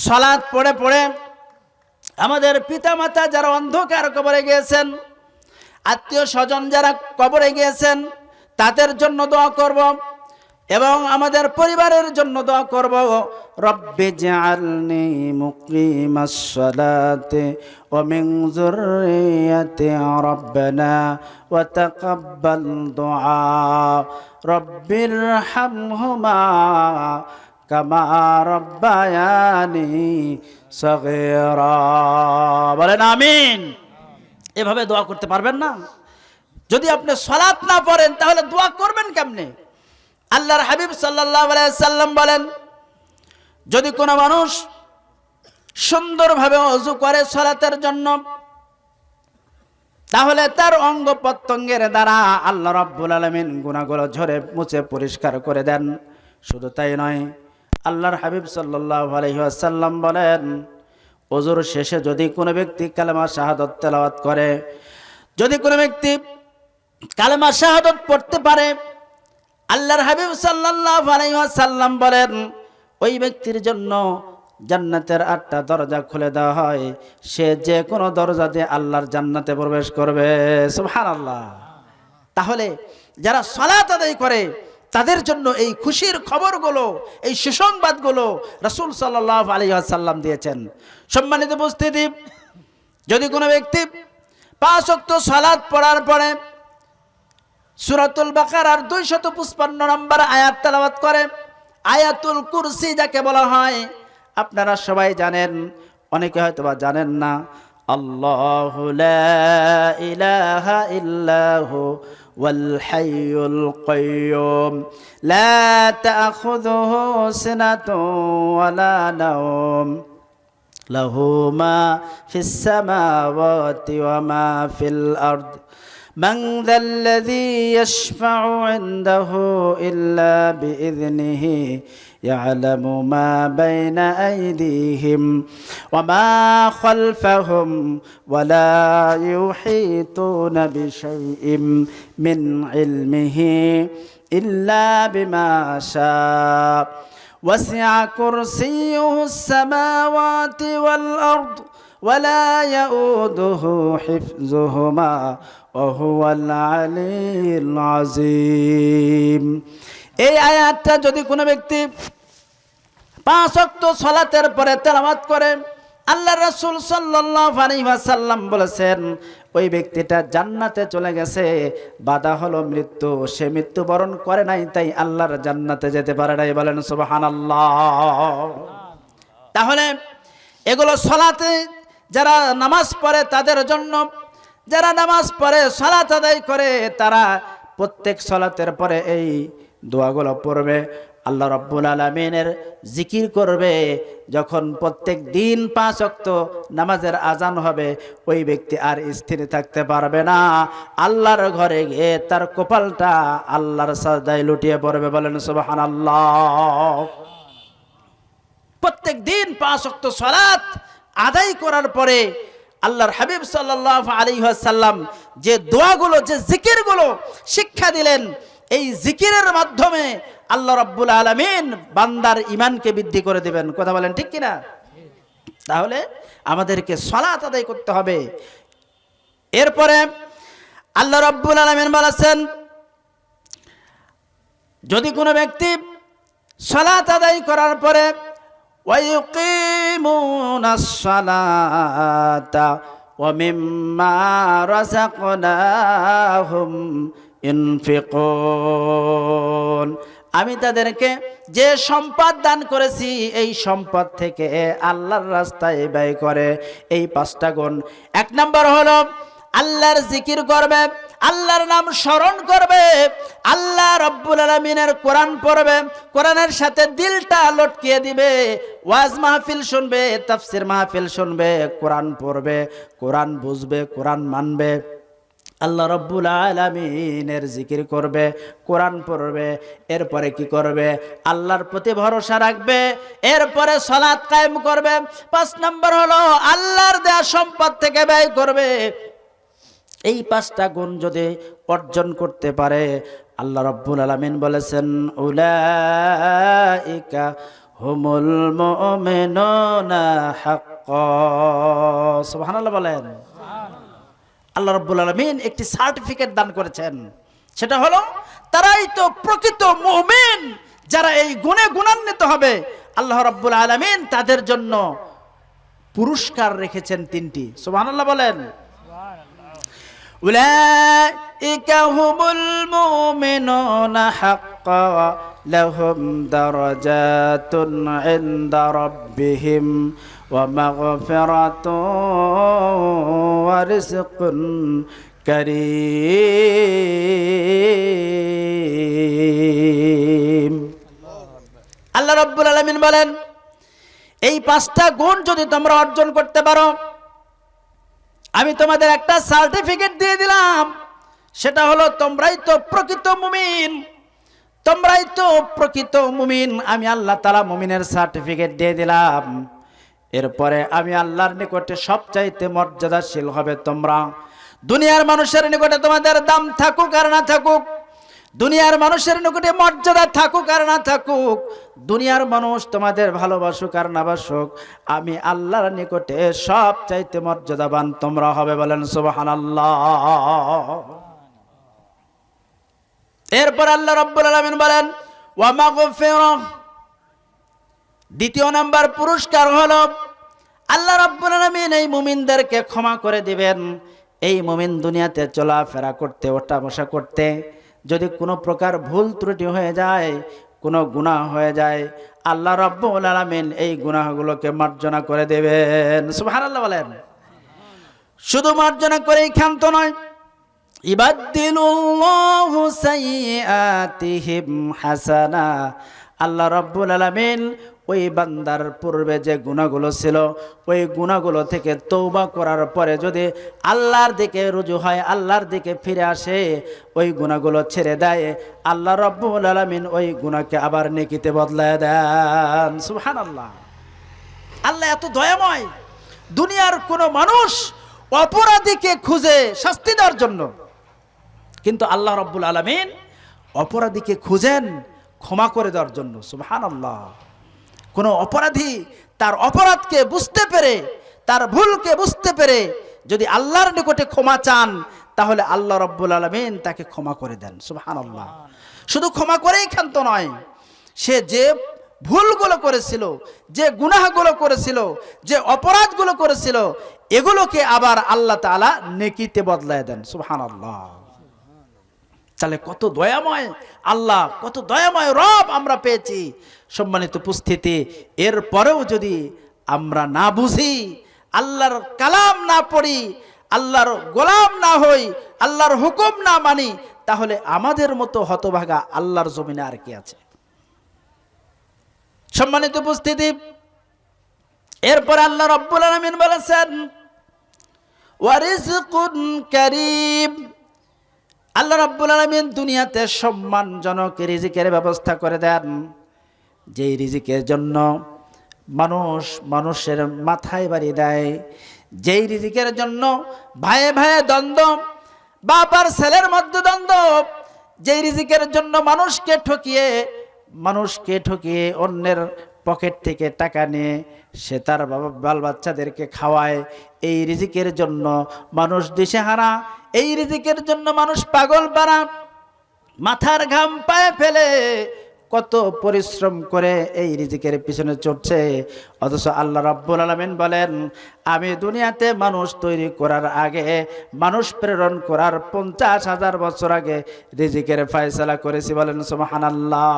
সালাত পড়ে পড়ে আমাদের পিতামাতা যারা অন্ধকার কবরে গিয়েছেন, আত্মীয় স্বজন যারা কবরে গিয়েছেন, তাদের জন্য দোয়া করব এবং আমাদের পরিবারের জন্য দোয়া করব। রব্বি জাআলনি মুকিমাস সালাতি ওয়া মিন যুররিয়াতি রব্বানা ওয়া তাকাব্বাল দুআ রব্বিরহামহুমা কামা রব্বায়ানি সগীরা। বলেন আমিন। এভাবে দোয়া করতে পারবেন না? যদি আপনি সালাত না পড়েন তাহলে দোয়া করবেন কেমনে? আল্লাহর হাবিব সাল্লাল্লাহু আলাইহি সাল্লাম বলেন, যদি কোনো মানুষ সুন্দরভাবে ওযু করে সালাতের জন্য, তাহলে তার অঙ্গ প্রত্যঙ্গের দ্বারা আল্লাহ রাব্বুল আলামিন গুনাহগুলো ঝরে মুছে পরিষ্কার করে দেন। শুধু তাই নয়, আল্লাহর হাবিব সাল্লাল্লাহু আলাইহি ওয়াসাল্লাম বলেন, ওযুর শেষে যদি কোনো ব্যক্তি কালেমা শাহাদাত তেলাওয়াত করে, যদি কোনো ব্যক্তি কালেমা শাহাদাত পড়তে পারে, আল্লাহর হাবিব সাল্লাল্লাহু আলাইহি ওয়াসাল্লাম বলেন ওই ব্যক্তির জন্য জান্নাতের 8টা দরজা খুলে দেওয়া হয়, সে যে কোনো দরজা দিয়ে আল্লাহর জান্নাতে প্রবেশ করবে। সুবহানাল্লাহ। তাহলে যারা সালাত আদায় করে তাদের জন্য এই খুশির খবরগুলো, এই সুসংবাদগুলো রাসূল সাল্লাল্লাহু আলাইহি ওয়াসাল্লাম দিয়েছেন। সম্মানিত উপস্থিতি, যদি কোনো ব্যক্তি 5 ওয়াক্ত সালাত পড়ার পরে সূরাতুল বাকারার 255 নম্বর আয়াত তেলাওয়াত করে, আয়াতুল কুরসি যাকে বলা হয়, আপনারা সবাই জানেন, অনেকে হয়তো বা জানেন না। আল্লাহু লা ইলাহা ইল্লাহু ওয়াল হাইয়ুল কাইয়্যুম লা তাখুযুহু সিনাতুন ওয়ালা নাওম লাহু মা ফিস সামাওয়াতি ওয়া মা ফিল আরদ من ذا الذي يشفع عنده إلا بإذنه يعلم ما بين أيديهم وما خلفهم ولا يحيطون بشيء من علمه إلا بما شاء وسع كرسيه السماوات والأرض ولا يؤوده حفظهما وهو العلي العظيم। এই আয়াতটা যদি কোনো ব্যক্তি 5 ওয়াক্ত সালাতের পরে তেলাওয়াত করে, আল্লাহর রাসূল সাল্লাল্লাহু আলাইহি ওয়াসাল্লাম বলেছেন ওই ব্যক্তিটা জান্নাতে চলে গেছে। বাধা হলো মৃত্যু, সে মৃত্যুবরণ করে নাই, তাই আল্লাহর জান্নাতে যেতে পারে নাই। বলেন সুবহানাল্লাহ। তাহলে এগুলো সালাতে যারা নামাজ পড়ে তাদের জন্য, যারা নামাজ পড়ে সালাত আদায় করে তারা প্রত্যেক সালাতের পরে এই দোয়াগুলো পড়বে, আল্লাহ রাব্বুল আলামিনের জিকির করবে। যখন প্রত্যেক দিন 5 ওয়াক্ত নামাজের আজান হবে, ওই ব্যক্তি আর স্থির থাকতে পারবে না, আল্লাহর ঘরে গিয়ে তার কপালটা আল্লাহর সাজদায় লুটিয়ে পড়বে। বলেন সুবহানাল্লাহ। প্রত্যেক দিন 5 ওয়াক্ত সালাত আদায় করার পরে আল্লাহর হাবিব সাল্লাল্লাহু আলাইহি ওয়াসাল্লাম যে দোয়াগুলো, যে জিকিরগুলো শিক্ষা দিলেন, এই জিকিরের মাধ্যমে আল্লাহ রাব্বুল আলামিন বান্দার ঈমানকে বৃদ্ধি করে দিবেন। কথা বলেন ঠিক কিনা? তাহলে আমাদেরকে সালাত আদায় করতে হবে। এরপরে আল্লাহ রাব্বুল আলামিন বলেছেন যদি কোনো ব্যক্তি সালাত আদায় করার পরে وَيُقِيمُونَ الصَّلَاةَ وَمِمَّا رَزَقْنَاهُمْ يُنْفِقُونَ, আমি তাদেরকে যে সম্পদ দান করেছি এই সম্পদ থেকে আল্লাহর রাস্তায় ব্যয় করে। এই 5টা গুণ। 1 নম্বর হলো আল্লাহর জিকির করবে, আল্লাহর নাম স্মরণ করবে, আল্লাহ রাব্বুল আলামিনের কোরআন পড়বে, কোরআনের সাথে দিলটা লটকিয়ে দিবে, ওয়াজ মাহফিল শুনবে, তাফসীর মাহফিল শুনবে, কোরআন পড়বে, কোরআন বুঝবে, কোরআন মানবে, আল্লাহ রাব্বুল আলামিনের জিকির করবে, কোরআন পড়বে। এরপরে কি করবে? আল্লাহর প্রতি ভরসা রাখবে। এরপরে সালাত কায়েম করবে। 5 নম্বর হলো আল্লাহর দেয়া সম্পদ থেকে ব্যয় করবে। এই 5টা গুণ যদি অর্জন করতে পারে, আল্লাহ রাব্বুল আলামিন বলেছেন উলাইকা হুমুল মুমিনুনা হাক্কা। সুবহানাল্লাহ বলেন। আল্লাহ রাব্বুল আলামিন একটি সার্টিফিকেট দান করেছেন, সেটা হলো তারাই তো প্রকৃত মুমিন, যারা এই গুণে গুণান্বিত হবে। আল্লাহ রাব্বুল আলামিন তাদের জন্য পুরস্কার রেখেছেন 3টি। সুবহানাল্লাহ বলেন। উলাইকা হুমুল মুমিনুনা হাক্কা লাহুম দারাজাতুন ইনদা রাব্বিহিম ওয়া মাগফিরাতুন ওয়া রিজকুন কারীম। আল্লাহ রাব্বুল আলামিন বলেন এই 5টা গুণ যদি তোমরা অর্জন করতে পারো, আমি তোমাদের একটা সার্টিফিকেট দিয়ে দিলাম, সেটা হলো তোমরাই তো প্রকৃত মুমিন, তোমরাই তো প্রকৃত মুমিন। আমি আল্লাহ তাআলা মুমিনের সার্টিফিকেট দিয়ে দিলাম। এরপরে আমি আল্লাহর নিকটে সবচাইতে মর্যাদাশীল হবে তোমরা। দুনিয়ার মানুষের নিকটে তোমাদের দাম থাকুক আর না থাকুক, দুনিয়ার মানুষের নিকটে মর্যাদা থাকুক আর না থাকুক, দুনিয়ার মানুষ তোমাদের ভালোবাসুক আর না বাসুক, আমি আল্লাহর নিকটে সবচাইতে মর্যাদাবান তোমরা হবে। বলেন সুবহানাল্লাহ। এরপর আল্লাহ রাব্বুল আলামিন বলেন ওয়া মাগফিরাহ। দ্বিতীয় নাম্বার পুরস্কার হলো আল্লাহ রাব্বুল আলামিন এই মুমিনদেরকে ক্ষমা করে দিবেন। এই মুমিন দুনিয়াতে চলাফেরা করতে, ওঠা বসা করতে যদি কোনো প্রকার ভুল ত্রুটি হয়ে যায়, কোনো গুনাহ হয়ে যায়, আল্লাহ রাব্বুল আলামিন এই গুনাহগুলোকে মার্জনা করে দেবেন। সুবহানাল্লাহ বলেন। শুধু মার্জনা করেই ক্ষান্ত নয়, ইবাদদিলুল্লাহু সাইয়্যাতিহিম হাসানা। আল্লাহ রাব্বুল আলামিন ওই বান্দার পূর্বে যে গুনাহগুলো ছিল, ওই গুনাহগুলো থেকে তওবা করার পরে যদি আল্লাহর দিকে রুজু হয়, আল্লাহর দিকে ফিরে আসে, ওই গুনাহগুলো ছেড়ে দেয়, আল্লাহ রাব্বুল আলামিন ওই গুনাহকে আবার নেকিতে বদলায় দেন। সুবহানাল্লাহ। আল্লাহ এত দয়াময়, দুনিয়ার কোনো মানুষ অপরাধীকে খুঁজে শাস্তি দেওয়ার জন্য, কিন্তু আল্লাহ রাব্বুল আলামিন অপরাধীকে খুঁজেন ক্ষমা করে দেওয়ার জন্য। সুবহানাল্লাহ। কোনো অপরাধী তার অপরাধকে বুঝতে পেরে, তার ভুলকে বুঝতে পেরে যদি আল্লাহর নিকটে ক্ষমা চান, তাহলে আল্লাহ রাব্বুল আলামিন তাকে ক্ষমা করে দেন। সুবহানাল্লাহ। শুধু ক্ষমা করেই ক্ষান্ত নয়, সে যে ভুলগুলো করেছিল, যে গুনাহগুলো করেছিল, যে অপরাধগুলো করেছিল, এগুলোকে আবার আল্লাহ তাআলা নেকিতে বদলায় দেন। সুবহানাল্লাহ। তাহলে কত দয়াময় আল্লাহ, কত দয়াময় রব আমরা পেয়েছি। সম্মানিত উপস্থিতি, এরপরেও যদি আমরা না বুঝি, আল্লাহর কালাম না পড়ি, আল্লাহর গোলাম না হই, আল্লাহর হুকুম না মানি, তাহলে আমাদের মতো হতভাগা আল্লাহর জমিনে আর কি আছে? সম্মানিত উপস্থিতি, এরপর আল্লাহ রাব্বুল আলামিন বলেছেন ওয়ারিজকুন কারীম। আল্লাহ রাব্বুল আলামিন দুনিয়াতে সম্মানজনক রিজিকের ব্যবস্থা করে দেন, যেই রিজিকের জন্য মানুষের মাথায় বাড়ি দেয়, যেই রিজিকের জন্য ভাইয়ে ভাইয়ে দ্বন্দ্ব, বাপ আর ছেলের মধ্যে দ্বন্দ্ব, যেই রিজিকের জন্য মানুষকে ঠকিয়ে অন্যের পকেট থেকে টাকা নিয়ে সে তার বাল বাচ্চাদেরকে খাওয়ায়, এই রিজিকের জন্য মানুষ দিশেহারা, এই রিজিকের জন্য মানুষ পাগল পারা, মাথার ঘাম পায়ে ফেলে কত পরিশ্রম করে এই রিজিকের পিছনে ছুটছে। অথচ আল্লাহ রাব্বুল আলামিন বলেন আমি দুনিয়াতে মানুষ তৈরি করার আগে, মানুষ প্রেরণ করার 50,000 বছর আগে রিজিকের ফয়সালা করেছি। বলেন সুবহানাল্লাহ।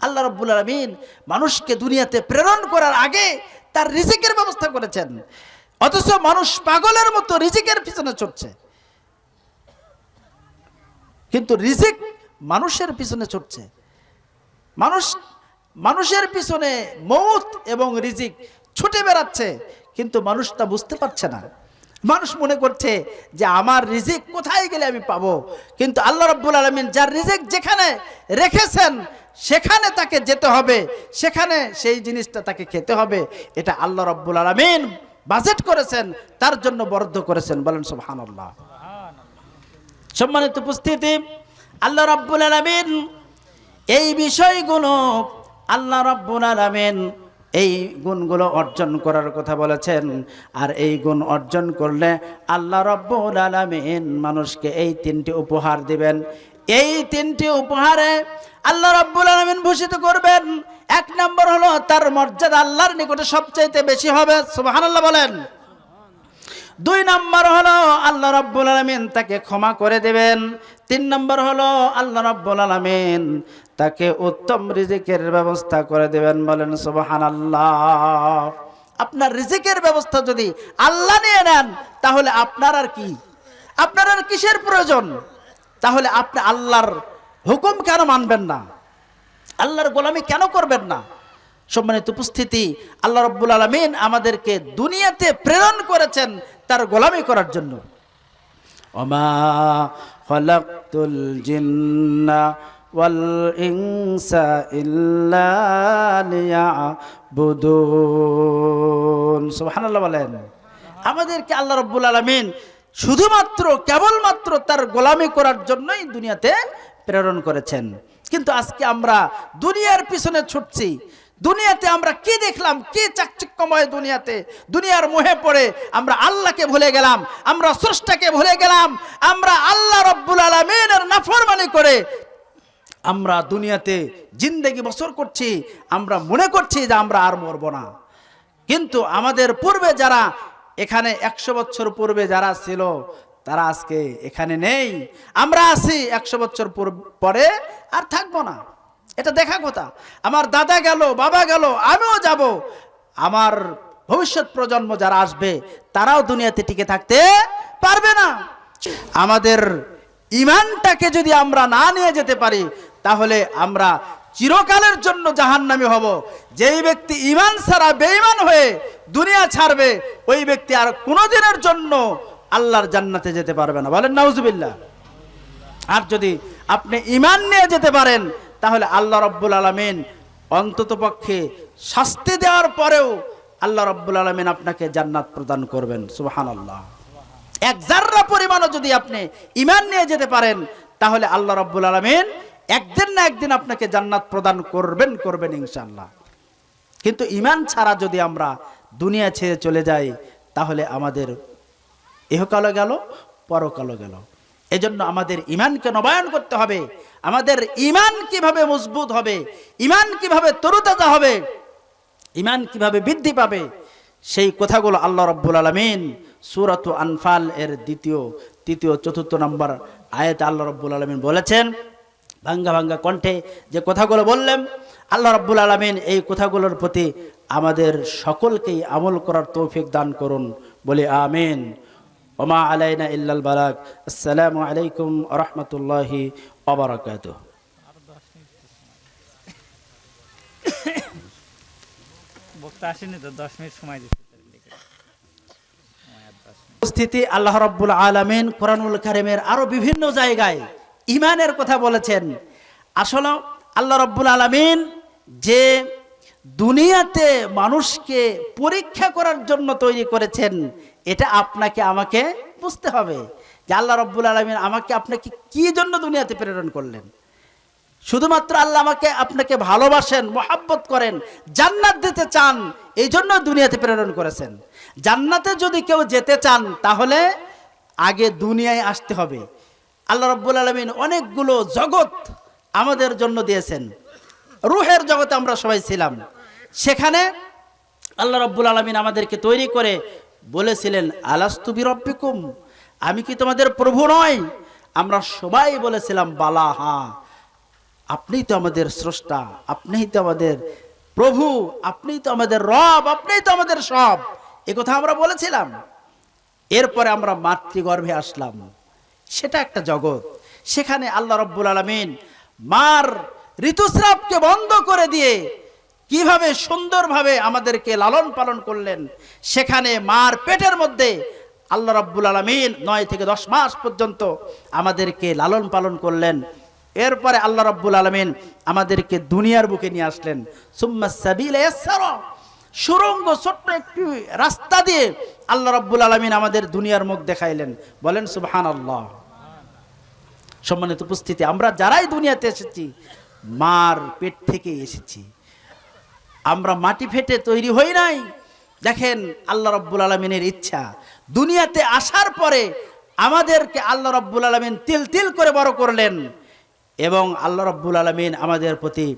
আল্লাহ রাব্বুল আলামিন মানুষকে দুনিয়াতে প্রেরণ করার আগে তার রিজিকের ব্যবস্থা করেছেন, অথচ মানুষ পাগলের মতো রিজিকের পিছনে ছুটছে। কিন্তু রিজিক মানুষের পিছনে ছুটছে, মানুষের পিছনে মৌত এবং রিজিক ছুটে বেড়াচ্ছে, কিন্তু মানুষ তা বুঝতে পারছে না। মানুষ মনে করছে যে আমার রিজিক কোথায় গেলে আমি পাবো, কিন্তু আল্লাহ রাব্বুল আলামিন যার রিজিক যেখানে রেখেছেন সেখানে তাকে যেতে হবে, সেখানে সেই জিনিসটা তাকে খেতে হবে। এটা আল্লাহ রাব্বুল আলামিন বাজেট করেছেন, তার জন্য বরাদ্দ করেছেন। বলেন সুবহানাল্লাহ। সম্মানিত উপস্থিতি, আল্লাহ রাব্বুল আলামিন এই বিষয়গুলো, আল্লাহ রাব্বুল আলামিন এই গুণগুলো অর্জন করার কথা বলেছেন। আর এই গুণ অর্জন করলে আল্লাহ রাব্বুল আলামিন মানুষকে এই 3টি উপহার দিবেন। এই 3টি উপহারে আল্লাহ রাব্বুল আলামিন ভূষিত করবেন। 1 নম্বর হলো তার মর্যাদা আল্লাহর নিকটে সবচাইতে বেশি হবে। সুবহানাল্লাহ বলেন। 2 নম্বর হলো আল্লাহ রাব্বুল আলামিন তাকে ক্ষমা করে দেবেন। 3 নম্বর হলো আল্লাহ রাব্বুল আলামিন তাকে উত্তম রিজিকের ব্যবস্থা করে দেবেন। বলেন সুবহানাল্লাহ। আপনার রিজিকের ব্যবস্থা যদি আল্লাহ নিয়ে নেন, তাহলে আপনার আর কি, আপনার আর কিসের প্রয়োজন? তাহলে আপনি আল্লাহর হুকুম কেন মানবেন না? আল্লাহর গোলামি কেন করবেন না? সম্মানিত উপস্থিতি, আল্লাহ রাব্বুল আলামিন আমাদেরকে দুনিয়াতে প্রেরণ করেছেন তার গোলামি করার জন্য। ওমা খালাকতুল জিন্না ওয়াল ইনসা ইল্লা লিয়াবুদুন। সুবহানাল্লাহ বলেন। আমাদেরকে আল্লাহ রাব্বুল আলামিন শুধুমাত্র কেবলমাত্র তার গোলামি করার জন্যই দুনিয়াতে প্রেরণ করেছেন। কিন্তু আজকে আমরা দুনিয়ার পিছনে ছুটছি। দুনিয়াতে আমরা কি দেখলাম, কি চাকচিক্যময় দুনিয়াতে, দুনিয়ার মোহে পড়ে আমরা আল্লাহকে ভুলে গেলাম, আমরা স্রষ্টাকে ভুলে গেলাম, আমরা আল্লাহ রাব্বুল আলামিনের নাফরমানি করে আমরা দুনিয়াতে জিন্দেগি বসর করছি। আমরা মনে করছি যে আমরা আর মরব না। কিন্তু আমাদের পূর্বে যারা এখানে 100 বছর পূর্বে যারা ছিল তারা আজকে এখানে নেই। আমরা আছি 100 বছর পরে আর থাকবো না, এটা দেখা কথা। আমার দাদা গেল, বাবা গেল, আমিও যাব। আমার ভবিষ্যৎ প্রজন্ম যারা আসবে তারাও দুনিয়াতে টিকে থাকতে পারবে না। আমাদের ঈমানটাকে যদি আমরা না নিয়ে যেতে পারি তাহলে আমরা চিরকালের জন্য জাহান্নামী হব। যেই ব্যক্তি ঈমান ছাড়া বেঈমান হয়ে দুনিয়া ছাড়বে ওই ব্যক্তি আর কোনোদিনের জন্য আল্লাহর জান্নাতে যেতে পারবে না। বলেন নাউজুবিল্লাহ। আর যদি আপনি ঈমান নিয়ে যেতে পারেন তাহলে আল্লাহ রাব্বুল আলামিন অন্ততপক্ষে শাস্তি দেওয়ার পরেও আল্লাহ রাব্বুল আলামিন আপনাকে জান্নাত প্রদান করবেন। সুবহানাল্লাহ। এক জাররা পরিমাণও যদি আপনি ঈমান নিয়ে যেতে পারেন তাহলে আল্লাহ রাব্বুল আলামিন একদিন না একদিন আপনাকে জান্নাত প্রদান করবেন ইনশাআল্লাহ। কিন্তু ঈমান ছাড়া যদি আমরা দুনিয়া ছেড়ে চলে যাই তাহলে আমাদের ইহকালও গেল, পরকালও গেল। এজন্য আমাদের ঈমানকে নবায়ন করতে হবে। আমাদের ঈমান কিভাবে মজবুত হবে, ঈমান কিভাবে তরুতাজা হবে, ঈমান কিভাবে বৃদ্ধি পাবে, সেই কথাগুলো আল্লাহ রাব্বুল আলামিন সূরাতুল আনফাল এর 2, 3, 4 নম্বর আয়াতে আল্লাহ রাব্বুল আলামিন বলেছেন। ভাঙ্গা ভাঙ্গা কণ্ঠে যে কথাগুলো বললেন আল্লাহ রাব্বুল আলামিন এই কথাগুলোর প্রতি আমাদের সকলকেই আমল করার তৌফিক দান করুন, বলি আমিন। ওমা আলাইনা ইল্লাল বালাগ। আসসালামু আলাইকুম ওয়া রাহমাতুল্লাহি ওয়া বারাকাতুহু। বক্তা আসেনি তো, 10 মিনিট সময় দিতে। উপস্থিতি আল্লাহ রাব্বুল আলামিন কোরআনুল কারীমের আরো বিভিন্ন জায়গায় ঈমানের কথা বলেছেন। আসলে আল্লাহ রাব্বুল আলামিন যে দুনিয়াতে মানুষকে পরীক্ষা করার জন্য তৈরি করেছেন এটা আপনাকে আমাকে বুঝতে হবে যে আল্লাহ রাব্বুল আলামিন আমাকে আপনাকে কি জন্য দুনিয়াতে প্রেরণ করলেন। শুধুমাত্র আল্লাহ আমাকে আপনাকে ভালোবাসেন, মহাব্বত করেন, জান্নাত দিতে চান, এই জন্য দুনিয়াতে প্রেরণ করেছেন। জান্নাতে যদি কেউ যেতে চান তাহলে আগে দুনিয়ায় আসতে হবে। আল্লাহ রাব্বুল আলামিন অনেকগুলো জগৎ আমাদের জন্য দিয়েছেন। রূহের জগতে আমরা সবাই ছিলাম, সেখানে আল্লাহ রাব্বুল আলামিন আমাদেরকে তৈরি করে বলেছিলেন আলাস্তু বিরব্বিকুম, আমি কি তোমাদের প্রভু নয়? আমরা সবাই বলেছিলাম বালা, হ্যাঁ আপনিই তো আমাদের স্রষ্টা, আপনিই তো আমাদের প্রভু, আপনিই তো আমাদের রব, আপনিই তো আমাদের সব, এ কথা আমরা বলেছিলাম। এরপরে আমরা মাতৃগর্ভে আসলাম, সেটা একটা জগৎ। সেখানে আল্লাহ রাব্বুল আলামিন মার ঋতুস্রাবকে বন্ধ করে দিয়ে কিভাবে সুন্দরভাবে আমাদেরকে লালন পালন করলেন। সেখানে মার পেটের মধ্যে আল্লাহ রাব্বুল আলামিন 9 থেকে 10 মাস পর্যন্ত আমাদেরকে লালন পালন করলেন। এরপরে আল্লাহ রাব্বুল আলামিন আমাদেরকে দুনিয়ার বুকে নিয়ে আসলেন। সুম্মা সাবিলা ইয়াসসারা, সুরঙ্গ ছোট্ট একটি রাস্তা দিয়ে আল্লাহ রাব্বুল আলামিন আমাদের দুনিয়ার মুখ দেখাইলেন। বলেন সুবহানাল্লাহ। সম্মানিত উপস্থিতি, আমরা যারাই দুনিয়াতে এসেছি মার পেট থেকে এসেছি, আমরা মাটি ফেটে তৈরি হই নাই। দেখেন আল্লাহ রাব্বুল আলামিনের ইচ্ছা, দুনিয়াতে আসার পরে আমাদেরকে আল্লাহ রাব্বুল আলামিন তিল তিল করে বড় করলেন এবং আল্লাহ রাব্বুল আলামিন আমাদের প্রতি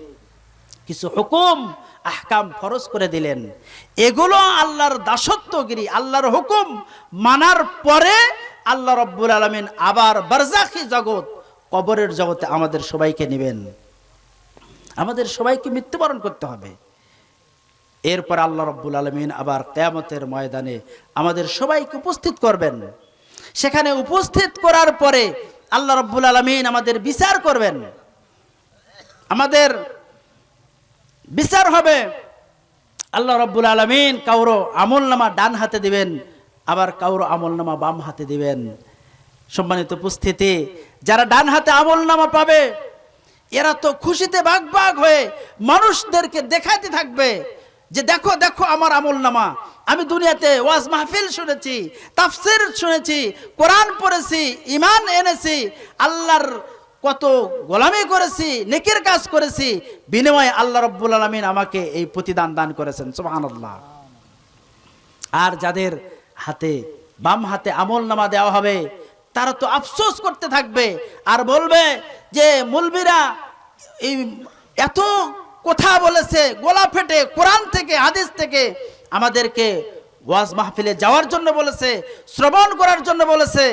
কিছু হুকুম আহকাম ফরজ করে দিলেন। এগুলো আল্লাহর দাসত্বগিরি, আল্লাহর হুকুম মানার পরে আল্লাহ রাব্বুল আলামিন আবার বারজাখী জগৎ, কবরের জগতে আমাদের সবাইকে নেবেন, আমাদের সবাইকে মৃত্যুবরণ করতে হবে। এরপর আল্লাহ রাব্বুল আলামিন আবার কিয়ামতের ময়দানে আমাদের সবাইকে উপস্থিত করবেন। সেখানে উপস্থিত করার পরে আল্লাহ রাব্বুল আলামিন আমাদের বিচার করবেন, আমাদের বিচার হবে। আল্লাহ রাব্বুল আলামিন কাউরো আমলনামা ডান হাতে দিবেন, আবার কাউরো আমলনামা বাম হাতে দিবেন। সম্মানিত উপস্থিতি, যারা ডান হাতে আমলনামা পাবে এরা তো খুশিতে বাগ বাগ হয়ে মানুষদেরকে দেখাতে থাকবে যে দেখো দেখো আমার আমলনামা, আমি দুনিয়াতে ওয়াজ মাহফিল শুনেছি, তাফসির শুনেছি, কোরআন পড়েছি, ঈমান এনেছি, আল্লাহর কত গোলামি করেছি, নেকির কাজ করেছি, বিনিময়ে আল্লাহ রাব্বুল আলামিন আমাকে এই প্রতিদান দান করেছেন। সুবহানাল্লাহ। আর যাদের হাতে বাম হাতে আমলনামা দেওয়া হবে তারা তো আফসোস করতে থাকবে আর বলবে যে মৌলবীরা এই এত কথা বলেছে গলা ফেটে, কোরআন থেকে হাদিস থেকে আমাদেরকে ওয়াজ মাহফিলে যাওয়ার জন্য বলেছে, শ্রবণ করার জন্য বলেছে,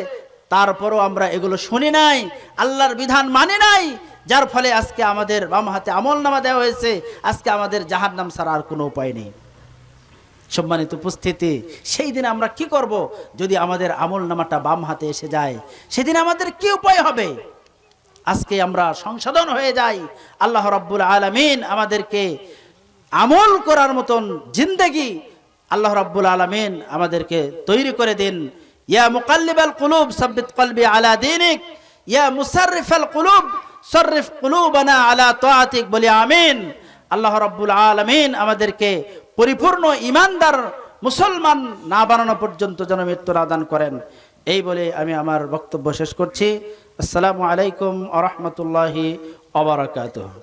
তারপরও আমরা এগুলো শুনি নাই, আল্লাহর বিধান মানি নাই, যার ফলে আজকে আমাদের বাম হাতে আমলনামা দেওয়া হয়েছে, আজকে আমাদের জাহান্নাম ছাড়া আর কোনো উপায় নেই। সম্মানিত উপস্থিতি, সেই দিন আমরা কি করব যদি আমাদের আমলনামাটা বাম হাতে এসে যায়? সেদিন আমাদের কি উপায় হবে? আজকে আমরা সংশোধন হয়ে যাই। আল্লাহ রাব্বুল আলামিন আমাদেরকে আমল করার মতন জিন্দেগি আল্লাহ রাব্বুল আলামিন আমাদেরকে তৈরি করে দিন। ইয়া মুকাল্লিবাল কুলুব সাব্বিত কলবি আলা দীনিক, ইয়া মুসাররিফাল কুলুব সররিফ কুলুবানা আলা তাআতিক, বলি আমিন। আল্লাহ রাব্বুল আলামিন আমাদেরকে পরিপূর্ণ ঈমানদার মুসলমান না বানানো পর্যন্ত যেন মৃত্যু দান করেন। এই বলে আমি আমার বক্তব্য শেষ করছি। আসসালামু আলাইকুম ওয়া রাহমাতুল্লাহি ওয়া বারাকাতুহু।